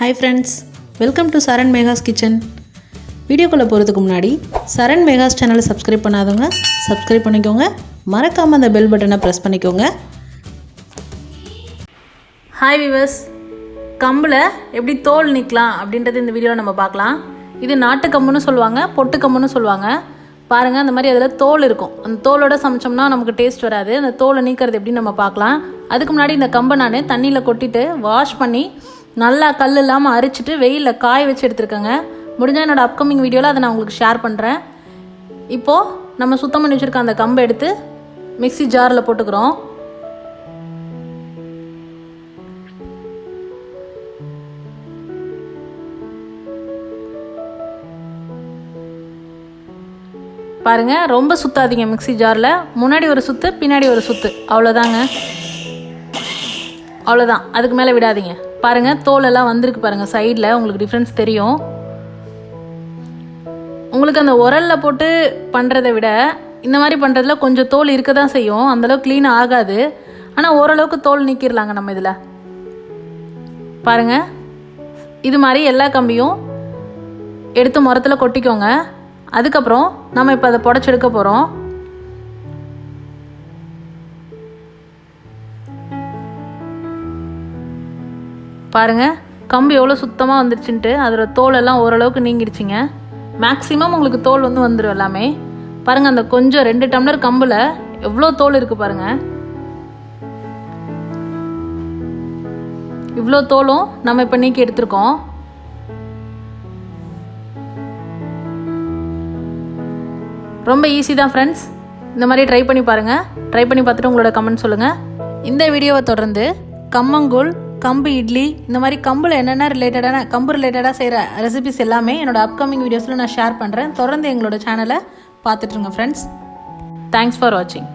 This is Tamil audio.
Hi friends, welcome to Charan Megha's kitchen. வீடியோக்குள்ளே போகிறதுக்கு முன்னாடி சரண் மேகாஸ் சேனலை சப்ஸ்கிரைப் பண்ணாதவங்க சப்ஸ்கிரைப் பண்ணிக்கோங்க. மறக்காமல் அந்த பெல் பட்டனை ப்ரெஸ் பண்ணிக்கோங்க. ஹாய் வியூவர்ஸ், கம்பில் எப்படி தோல் நீக்கலாம் அப்படின்றது இந்த வீடியோவில் நம்ம பார்க்கலாம். இது நாட்டு கம்புன்னு சொல்லுவாங்க, பொட்டு கம்புன்னு சொல்லுவாங்க. பாருங்கள், அந்த மாதிரி அதில் தோல் இருக்கும். அந்த தோலோட சமைச்சோம்னா நமக்கு டேஸ்ட் வராது. அந்த தோலை நீக்கிறது எப்படின்னு நம்ம பார்க்கலாம். அதுக்கு முன்னாடி இந்த கம்பை நான் தண்ணியில் கொட்டிட்டு வாஷ் பண்ணி நல்லா கல் இல்லாமல் அரிச்சிட்டு வெயிலில் காய வச்சு எடுத்துருக்கேங்க. முடிஞ்சால் என்னோடய அப்கமிங் வீடியோவில் அதை நான் உங்களுக்கு ஷேர் பண்ணுறேன். இப்போது நம்ம சுத்தம் பண்ணி வச்சுருக்க அந்த கம்பை எடுத்து மிக்ஸி ஜாரில் போட்டுக்கிறோம். பாருங்கள், ரொம்ப சுத்தாதீங்க மிக்ஸி ஜாரில். முன்னாடி ஒரு சுற்று, பின்னாடி ஒரு சுற்று, அவ்வளோதாங்க. அவ்வளோதான், அதுக்கு மேலே விடாதீங்க. பாருங்கள், தோலெல்லாம் வந்திருக்கு பாருங்கள், சைடில் உங்களுக்கு டிஃப்ரென்ஸ் தெரியும். உங்களுக்கு அந்த உரலில் போட்டு பண்ணுறதை விட இந்த மாதிரி பண்ணுறதுல கொஞ்சம் தோல் இருக்க தான் செய்யும். அந்தளவுக்கு க்ளீன் ஆகாது, ஆனால் ஓரளவுக்கு தோல் நீக்கிடலாங்க நம்ம இதில். பாருங்கள், இது மாதிரி எல்லா கம்பியும் எடுத்து முரத்தில் கொட்டிக்கோங்க. அதுக்கப்புறம் நம்ம இப்போ அதை புடச்செடுக்க போகிறோம். பாருங்கள், கம்பு எவ்வளோ சுத்தமாக வந்துருச்சுன்ட்டு. அதில் தோலெல்லாம் ஓரளவுக்கு நீங்கிடுச்சிங்க. மேக்ஸிமம் உங்களுக்கு தோல் வந்துடும் எல்லாமே. பாருங்கள், அந்த கொஞ்சம் 2 டம்ளர் கம்பில் எவ்வளோ தோல் இருக்குது பாருங்கள். இவ்வளோ தோலும் நம்ம இப்போ நீக்கி எடுத்துருக்கோம். ரொம்ப ஈஸி தான் ஃப்ரெண்ட்ஸ். இந்த மாதிரி ட்ரை பண்ணி பாருங்கள். ட்ரை பண்ணி பார்த்துட்டு உங்களோட கமெண்ட் சொல்லுங்கள். இந்த வீடியோவை தொடர்ந்து கம்மங்கூழ், கம்பு இட்லி, இந்த மாதிரி கம்பில் என்னென்ன கம்பு ரிலேட்டடாக செய்கிற ரெசிபிஸ் எல்லாமே என்னோடய அப்கமிங் வீடியோஸில் நான் ஷேர் பண்ணுறேன். தொடர்ந்து எங்களோட சேனலை பார்த்துட்ருங்க ஃப்ரெண்ட்ஸ். தேங்க்ஸ் ஃபார் வாட்சிங்.